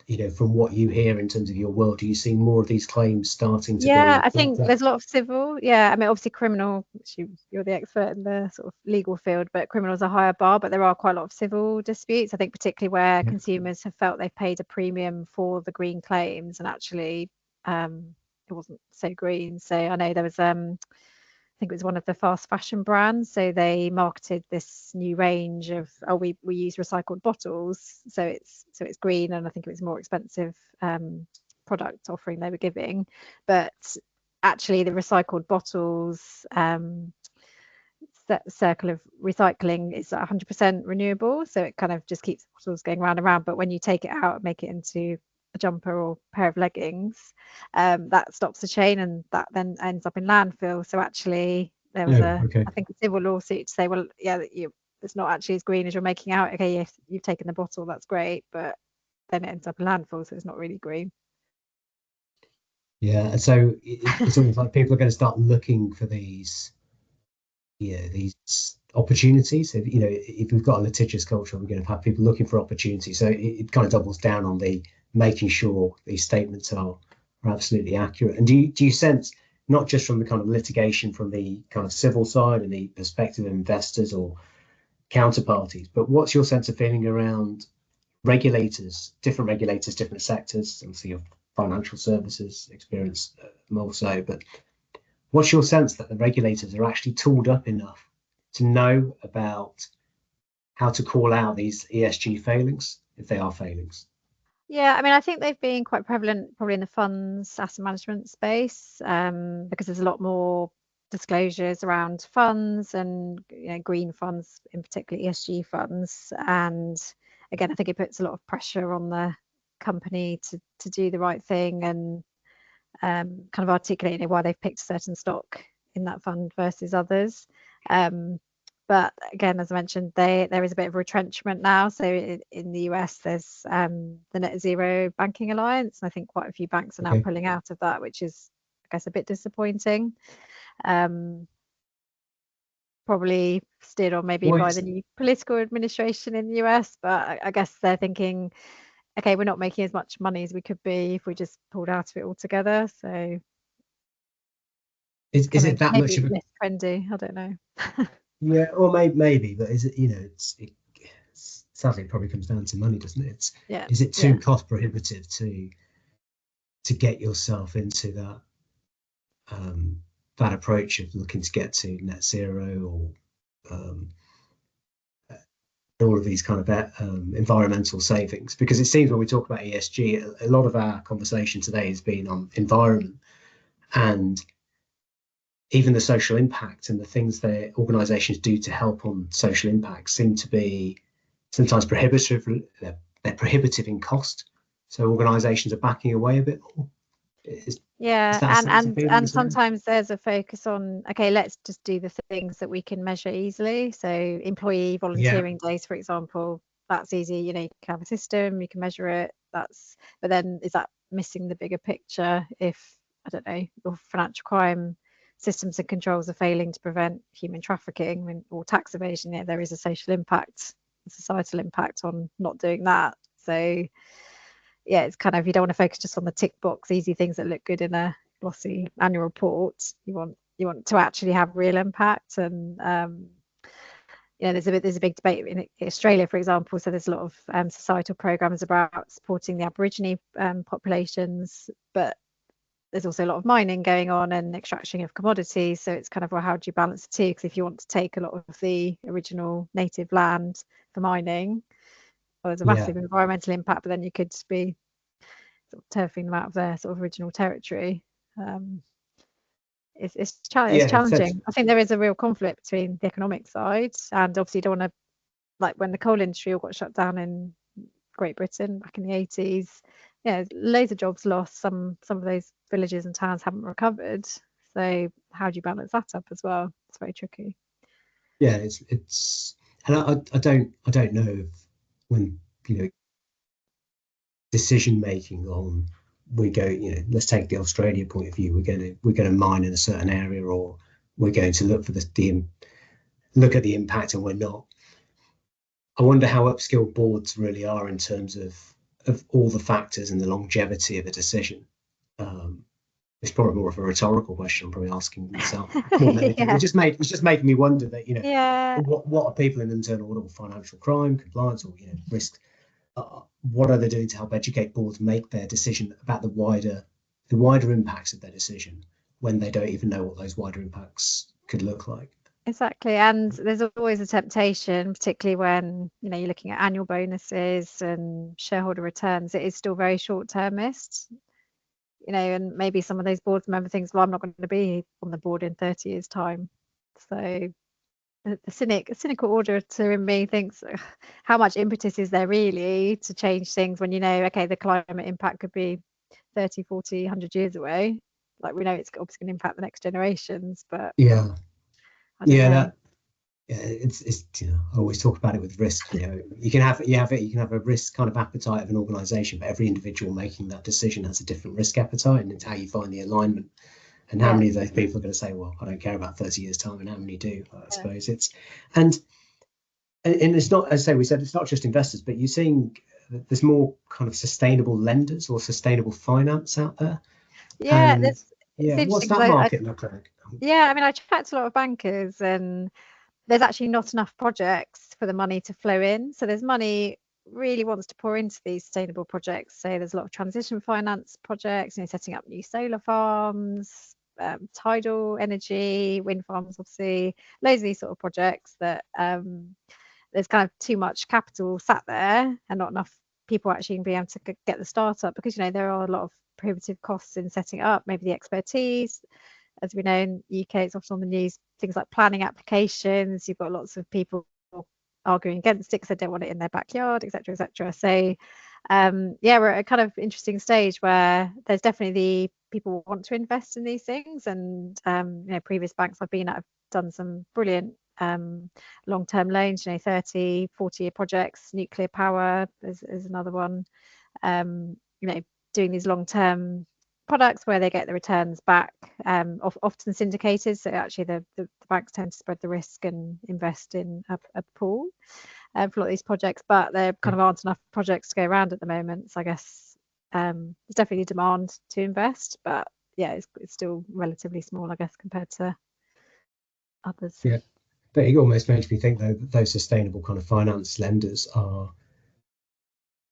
you know, from what you hear in terms of your world, do you see more of these claims starting to I think there's a lot of civil. I mean, obviously criminal, you're the expert in the sort of legal field, but criminal's a higher bar, but there are quite a lot of civil disputes, I think, particularly where consumers have felt they've paid a premium for the green claims and actually it wasn't so green. So I know there was I think it was one of the fast fashion brands. So they marketed this new range of, we use recycled bottles, so it's green, and I think it was more expensive product offering they were giving. But actually, the recycled bottles circle of recycling is 100% renewable, so it kind of just keeps bottles going round and round. But when you take it out and make it into a jumper or pair of leggings, that stops the chain, and that then ends up in landfill. So actually there was I think a civil lawsuit to say, well, it's not actually as green as you're making out. Okay, yes, you've taken the bottle, that's great, but then it ends up in landfill, so it's not really green. And so it's almost like people are going to start looking for these opportunities. If, you know, if we've got a litigious culture, we're going to have people looking for opportunities. So it kind of doubles down on the making sure these statements are absolutely accurate. And do you sense, not just from the kind of litigation from the kind of civil side and the perspective of investors or counterparties, but what's your sense of feeling around regulators, different sectors? Obviously your financial services experience more so, but what's your sense that the regulators are actually tooled up enough to know about how to call out these ESG failings, if they are failings? I mean, I think they've been quite prevalent probably in the funds asset management space, because there's a lot more disclosures around funds and, you know, green funds, in particular ESG funds. And again, I think it puts a lot of pressure on the company to do the right thing and kind of articulating why they've picked a certain stock in that fund versus others. But again, as I mentioned, there is a bit of retrenchment now. So in the US, there's the Net Zero Banking Alliance, and I think quite a few banks are now pulling out of that, which is, I guess, a bit disappointing. Probably steered on maybe by the new political administration in the US, but I guess they're thinking, okay, we're not making as much money as we could be if we just pulled out of it altogether. So is it that much of a less trendy? I don't know. Or maybe, but is it, you know, it sadly it probably comes down to money, doesn't it? Is it too cost prohibitive to get yourself into that approach of looking to get to net zero or all of these kind of environmental savings? Because it seems when we talk about ESG, a lot of our conversation today has been on environment, and even the social impact and the things that organisations do to help on social impact seem to be sometimes prohibitive. They're prohibitive in cost, so organisations are backing away a bit more. Is that and sometimes there's a focus on, okay, let's just do the things that we can measure easily. So employee volunteering days, for example, that's easy. You know, you can have a system, you can measure it. But then is that missing the bigger picture? If, I don't know, your financial crime systems and controls are failing to prevent human trafficking or tax evasion, there is a social impact, a societal impact on not doing that. So yeah, it's kind of, you don't want to focus just on the tick box easy things that look good in a glossy annual report. You want to actually have real impact. And there's a big debate in Australia, for example. So there's a lot of societal programs about supporting the Aborigine populations, but there's also a lot of mining going on and extraction of commodities. So it's kind of, well, how do you balance the two? Because if you want to take a lot of the original native land for mining, well, there's a massive environmental impact, but then you could be sort of turfing them out of their sort of original territory. It's challenging. I think there is a real conflict between the economic side, and obviously you don't want to, like when the coal industry all got shut down in Great Britain back in the 80s, loads of jobs lost. Some of those villages and towns haven't recovered. So how do you balance that up as well? It's very tricky. Yeah, it's and I don't know if when decision making on, we go, let's take the Australia point of view, we're going to mine in a certain area, or we're going to look for look at the impact, and we're not. I wonder how upskilled boards really are in terms of all the factors and the longevity of a decision. It's probably more of a rhetorical question I'm probably asking myself. It's just making me wonder that, what are people in internal audit or financial crime, compliance, or risk, what are they doing to help educate boards make their decision about the wider impacts of their decision, when they don't even know what those wider impacts could look like? Exactly. And there's always a temptation, particularly when you're looking at annual bonuses and shareholder returns, it is still very short-termist, and maybe some of those boards member thinks, well, I'm not going to be on the board in 30 years time. So the cynical auditor in me thinks, how much impetus is there really to change things when okay, the climate impact could be 30, 40, 100 years away. Like, we know it's obviously going to impact the next generations, but I don't know. It's I always talk about it with risk. You can have a risk kind of appetite of an organization, but every individual making that decision has a different risk appetite, and it's how you find the alignment. And how many of those people are going to say, well, I don't care about 30 years time, and how many do? I suppose it's, and it's not, as I say, we said, it's not just investors, but you're seeing there's more kind of sustainable lenders or sustainable finance out there. What's that market look like? I chat to a lot of bankers, and there's actually not enough projects for the money to flow in. So there's money really wants to pour into these sustainable projects. So there's a lot of transition finance projects, setting up new solar farms, tidal energy, wind farms, obviously, loads of these sort of projects that there's kind of too much capital sat there and not enough people actually being able to get the startup, because there are a lot of prohibitive costs in setting it up, maybe the expertise. As we know, in the UK, it's often on the news, things like planning applications. You've got lots of people arguing against it because they don't want it in their backyard, etc., etc. So we're at a kind of interesting stage where there's definitely the people who want to invest in these things, and previous banks I've been at have done some brilliant long-term loans, 30, 40-year projects. Nuclear power is another one, doing these long-term products where they get the returns back, often syndicated. So actually the banks tend to spread the risk and invest in a pool for a lot of these projects, but there kind of aren't enough projects to go around at the moment. So I guess there's definitely demand to invest, but it's still relatively small, I guess, compared to others. Yeah, but it almost makes me think, though, that those sustainable kind of finance lenders are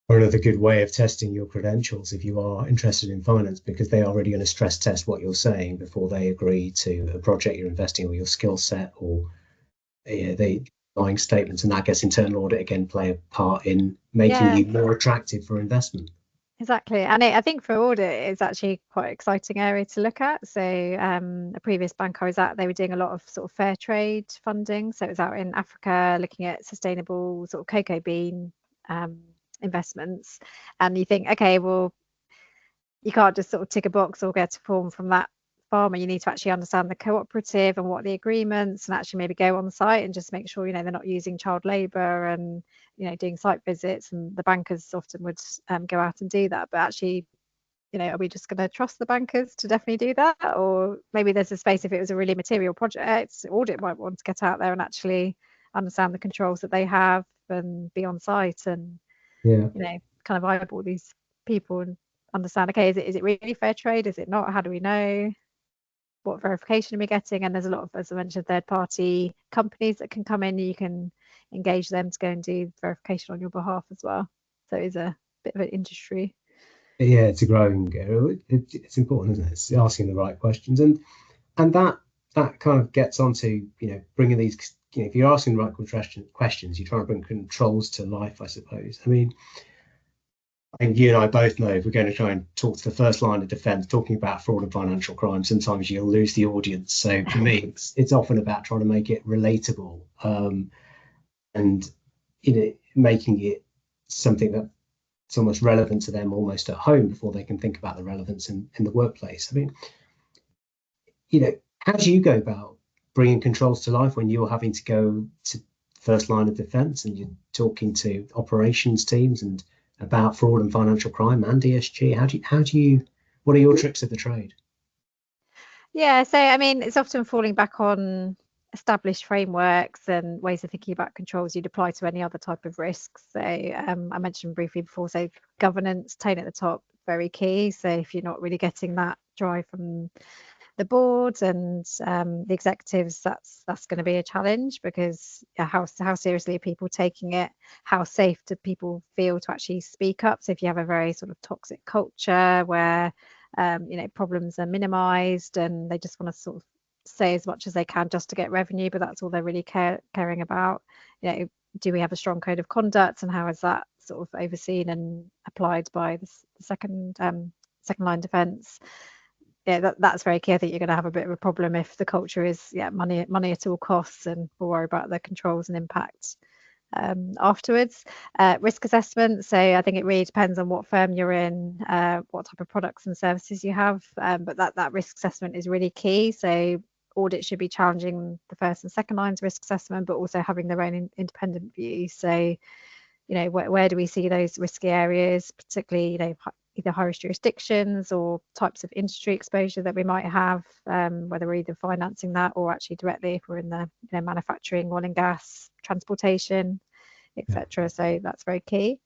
another good way of testing your credentials if you are interested in finance, because they are already going to stress test what you're saying before they agree to a project you're investing, or your skill set, or they buying statements, and that gets internal audit again play a part in making you more attractive for investment. Exactly. And I think for audit, it's actually quite an exciting area to look at. So a previous bank I was at, they were doing a lot of sort of fair trade funding. So it was out in Africa looking at sustainable sort of cocoa bean investments. And you think, okay, well, you can't just sort of tick a box or get a form from that farmer. You need to actually understand the cooperative and what the agreements, and actually maybe go on site and just make sure, you know, they're not using child labour and, you know, doing site visits. And the bankers often would go out and do that. But actually, you know, are we just going to trust the bankers to definitely do that? Or maybe there's a space, if it was a really material project, audit might want to get out there and actually understand the controls that they have and be on site and, you know, kind of eyeball these people and understand, okay, is it really fair trade? Is it not? How do we know? What verification are we getting? And there's a lot of, as I mentioned, third party companies that can come in. You can engage them to go and do verification on your behalf as well. So it's a bit of an industry. Yeah, it's a growing area. It's important, isn't it? It's asking the right questions, and that kind of gets onto, you know, bringing these, you know, if you're asking the right questions, you're trying to bring controls to life, I suppose. I mean, I think you and I both know if we're going to try and talk to the first line of defense, talking about fraud and financial crime, sometimes you'll lose the audience. So for me, it's often about trying to make it relatable, and, you know, making it something that's almost relevant to them almost at home before they can think about the relevance in the workplace. I mean, you know, how do you go about bringing controls to life when you're having to go to first line of defense and you're talking to operations teams and about fraud and financial crime and ESG? How do you what are your tricks of the trade? Yeah, so I mean, it's often falling back on established frameworks and ways of thinking about controls you'd apply to any other type of risks. So I mentioned briefly before, so governance, Tenet at the top, very key. So if you're not really getting that drive from the board and the executives, that's going to be a challenge, because how seriously are people taking it? How safe do people feel to actually speak up? So if you have a very sort of toxic culture where you know, problems are minimized and they just want to sort of say as much as they can just to get revenue, but that's all they're really caring about, you know, do we have a strong code of conduct, and how is that sort of overseen and applied by the second line defense? Yeah, that's very key. I think you're going to have a bit of a problem if the culture is money at all costs, and we'll worry about the controls and impact afterwards. Risk assessment, so I think it really depends on what firm you're in, what type of products and services you have, but that risk assessment is really key. So audit should be challenging the first and second lines risk assessment, but also having their own independent view. So, you know, where do we see those risky areas, particularly, you know, either high risk jurisdictions or types of industry exposure that we might have, whether we're either financing that or actually directly if we're in the, you know, manufacturing, oil and gas, transportation, etc. So that's very key.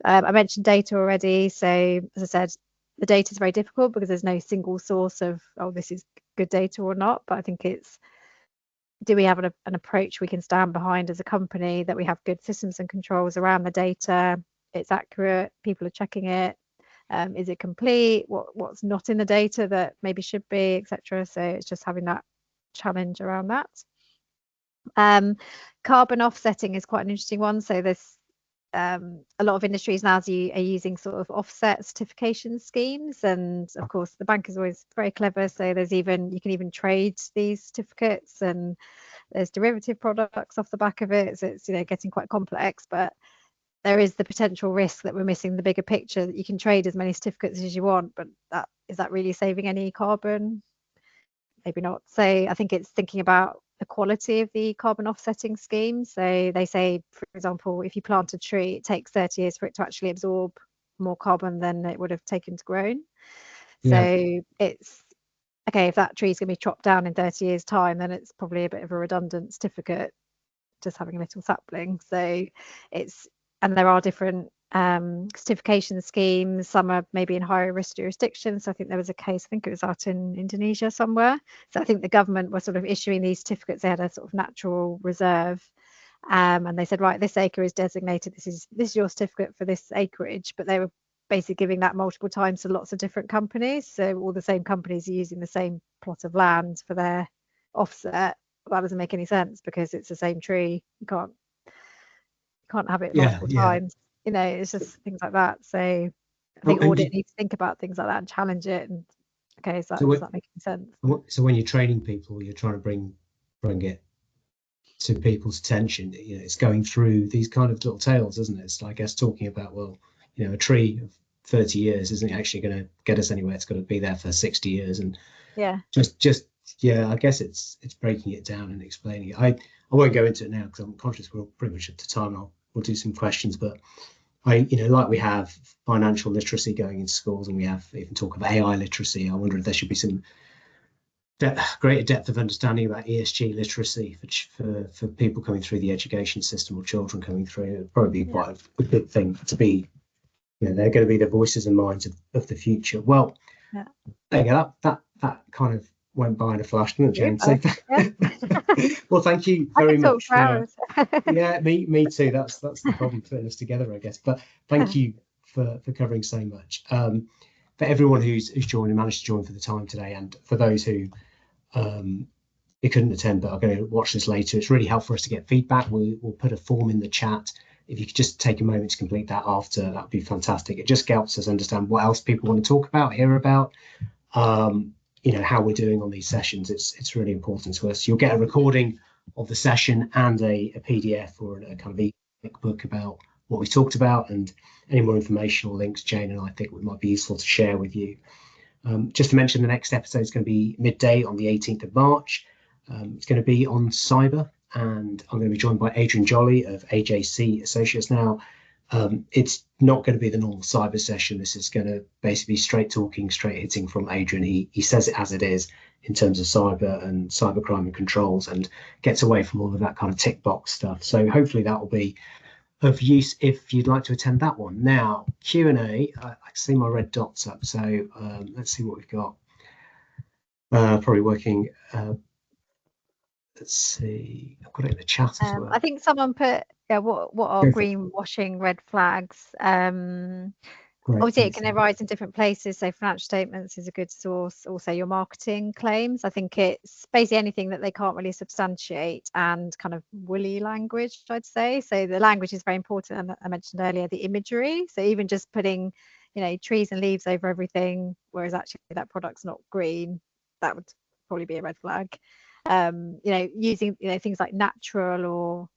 I mentioned data already. So as I said, the data is very difficult because there's no single source of, oh, this is good data or not. But I think it's, do we have an approach we can stand behind as a company, that we have good systems and controls around the data, it's accurate, people are checking it, is it complete, what's not in the data that maybe should be, etc. So it's just having that challenge around that. Carbon offsetting is quite an interesting one. So there's a lot of industries now are using sort of offset certification schemes, and of course the bank is always very clever. So there's even, you can even trade these certificates, and there's derivative products off the back of it. So it's, you know, getting quite complex, but there is the potential risk that we're missing the bigger picture, that you can trade as many certificates as you want, but is that really saving any carbon? Maybe not. So I think it's thinking about the quality of the carbon offsetting scheme. So they say, for example, if you plant a tree, it takes 30 years for it to actually absorb more carbon than it would have taken to grow. So it's, okay, if that tree is going to be chopped down in 30 years time, then it's probably a bit of a redundant certificate, just having a little sapling. So it's, and there are different certification schemes. Some are maybe in higher risk jurisdictions. So I think there was a case, I think it was out in Indonesia somewhere. So I think the government was sort of issuing these certificates. They had a sort of natural reserve, and they said, right, this acre is designated, this is your certificate for this acreage, but they were basically giving that multiple times to lots of different companies. So all the same companies are using the same plot of land for their offset, that doesn't make any sense because it's the same tree. You can't have it Yeah, multiple yeah. times. You know, it's just things like that. So I think And audit needs to think about things like that and challenge it. And okay, does that make any sense? So when you're training people, you're trying to bring it to people's attention. You know, it's going through these kind of little tales, isn't it? It's, I guess, talking about, well, you know, a tree of 30 years isn't actually going to get us anywhere. It's got to be there for 60 years. And yeah, yeah, I guess it's breaking it down and explaining it. I won't go into it now because I'm conscious we're pretty much at the time. We'll do some questions, but like we have financial literacy going into schools, and we have even talk of AI literacy. I wonder if there should be some greater depth of understanding about ESG literacy for people coming through the education system or children coming through. It'd probably be quite a good thing to be. You know, they're going to be the voices and minds of the future. Well, there you go. That kind of went by in a flash, didn't it, Jane? So, well, thank you very much. Yeah, me too. That's the problem, putting us together, I guess. But thank you for covering so much. For everyone who's joined and managed to join for the time today, and for those who you couldn't attend but are going to watch this later, it's really helpful for us to get feedback. We'll put a form in the chat. If you could just take a moment to complete that after, that would be fantastic. It just helps us understand what else people want to talk about, hear about, how we're doing on these sessions. It's really important to us. You'll get a recording of the session and a PDF or a kind of e-book book about what we talked about, and any more information or links Jane and I think it might be useful to share with you. Just to mention, the next episode is going to be midday on the 18th of March. It's going to be on cyber, and I'm going to be joined by Adrian Jolly of AJC Associates. Now, it's not going to be the normal cyber session. This is going to basically be straight talking, straight hitting from Adrian. He says it as it is in terms of cyber and cybercrime and controls, and gets away from all of that kind of tick box stuff. So hopefully that will be of use if you'd like to attend that one. Now, Q&A, I see my red dots up, so let's see what we've got. Probably working. Let's see, I've got it in the chat as well. I think someone put, what are greenwashing red flags? Great, obviously it can arise in different places, so financial statements is a good source. Also your marketing claims, I think it's basically anything that they can't really substantiate, and kind of woolly language, I'd say. So the language is very important, and I mentioned earlier the imagery. So even just putting trees and leaves over everything, whereas actually that product's not green, that would probably be a red flag. Using things like natural, or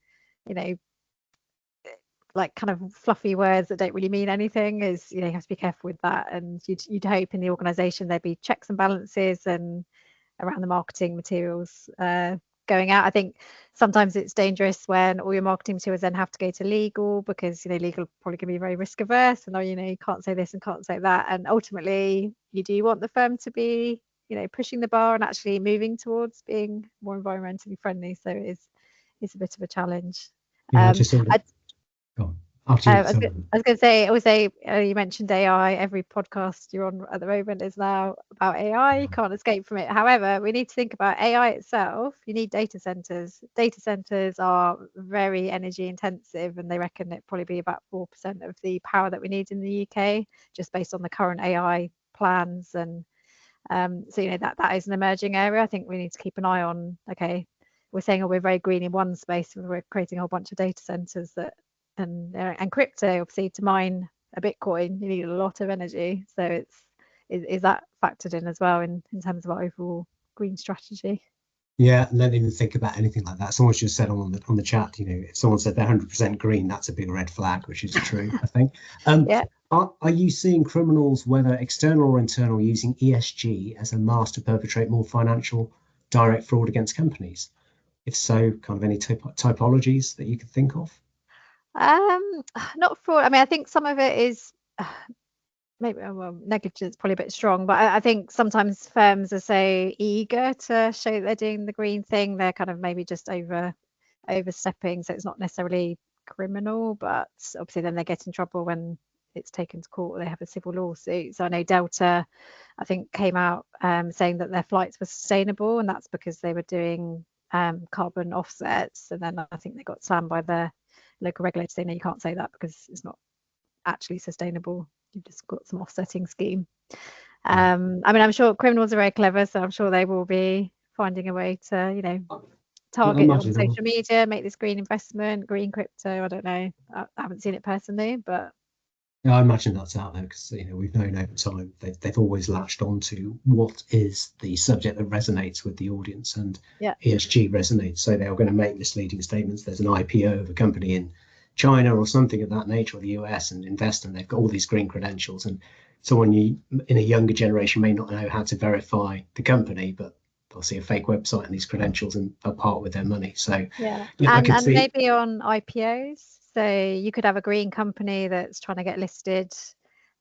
like kind of fluffy words that don't really mean anything, is you have to be careful with that. And you'd hope in the organization there'd be checks and balances and around the marketing materials going out. I think sometimes it's dangerous when all your marketing materials then have to go to legal, because legal probably can be very risk averse, and you can't say this and can't say that, and ultimately you do want the firm to be pushing the bar and actually moving towards being more environmentally friendly. So it's a bit of a challenge. I was going to say, also, you mentioned AI. Every podcast you're on at the moment is now about AI. You can't escape from it. However, we need to think about AI itself. You need data centers. Data centers are very energy intensive, and they reckon it probably be about 4% of the power that we need in the UK, just based on the current AI plans. And so that is an emerging area. I think we need to keep an eye on. Okay, we're saying, we're very green in one space, and we're creating a whole bunch of data centers that. And crypto, obviously, to mine a Bitcoin, you need a lot of energy. So is that factored in as well in terms of our overall green strategy? Yeah, and don't even think about anything like that. Someone's just said on the chat, if someone said they're 100% green, that's a big red flag, which is true, I think. Yeah. Are you seeing criminals, whether external or internal, using ESG as a mask to perpetrate more financial direct fraud against companies? If so, kind of any typologies that you could think of? Not fraud. I mean, I think some of it is maybe negligence, probably a bit strong, but I think sometimes firms are so eager to show that they're doing the green thing, they're kind of maybe just overstepping. So it's not necessarily criminal, but obviously then they get in trouble when it's taken to court, or they have a civil lawsuit. So I know Delta, I think, came out saying that their flights were sustainable, and that's because they were doing carbon offsets. And then I think they got slammed by the local regulators saying, no, you can't say that because it's not actually sustainable. You've just got some offsetting scheme. I mean, I'm sure criminals are very clever, so I'm sure they will be finding a way to, target on social media, make this green investment, green crypto. I don't know. I haven't seen it personally, but yeah, I imagine that's out there because we've known over time they've always latched on to what is the subject that resonates with the audience, and yeah, ESG resonates. So they're going to make misleading statements. There's an IPO of a company in China or something of that nature, or the US, and invest, and they've got all these green credentials. And someone in a younger generation may not know how to verify the company, but they'll see a fake website and these credentials and they'll part with their money. So yeah, I can and see maybe on IPOs. So you could have a green company that's trying to get listed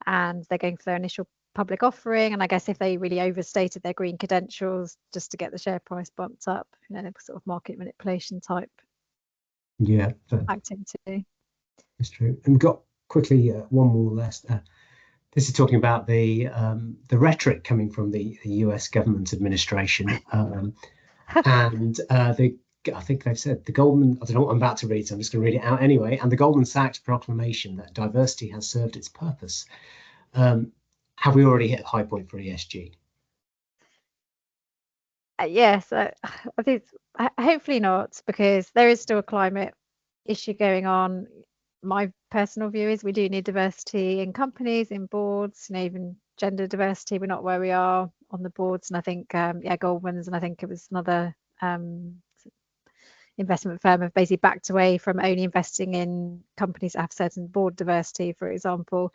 and they're going for their initial public offering. And I guess if they really overstated their green credentials just to get the share price bumped up, sort of market manipulation type activity. That's true. And we've got quickly one more last. This is talking about the rhetoric coming from the US government administration. And I think they've said the Goldman, I don't know what I'm about to read, so I'm just going to read it out anyway. And the Goldman Sachs proclamation that diversity has served its purpose. Have we already hit a high point for ESG? Yes, I think hopefully not, because there is still a climate issue going on. My personal view is we do need diversity in companies, in boards, even gender diversity. We're not where we are on the boards, and I think Goldman's, and I think it was another investment firm have basically backed away from only investing in companies that have certain board diversity, for example.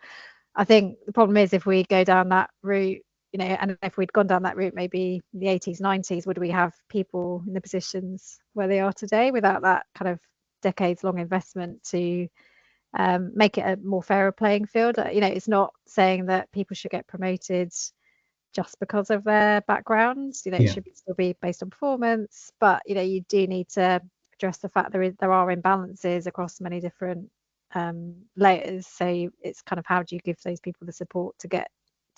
I think the problem is if we go down that route, and if we'd gone down that route maybe in the 80s, 90s, would we have people in the positions where they are today without that kind of decades-long investment to make it a more fairer playing field? It's not saying that people should get promoted just because of their backgrounds. It should still be based on performance, but you do need to address the fact there are imbalances across many different layers. So it's kind of, how do you give those people the support to get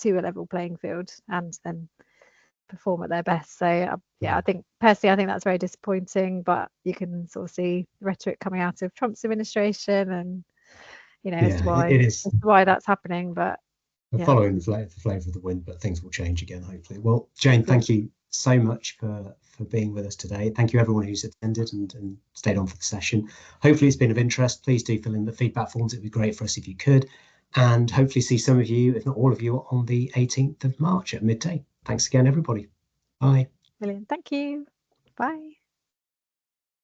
to a level playing field and then perform at their best? So I think personally, that's very disappointing, but you can sort of see the rhetoric coming out of Trump's administration, and as to why that's happening. But we're following the flavour of the wind, but things will change again, hopefully. Well, Jane, thank you so much for being with us today. Thank you everyone who's attended and stayed on for the session. Hopefully it's been of interest. Please do fill in the feedback forms. It'd be great for us if you could. And hopefully see some of you, if not all of you, on the 18th of March at midday. Thanks again, everybody. Bye. Brilliant. Thank you. Bye.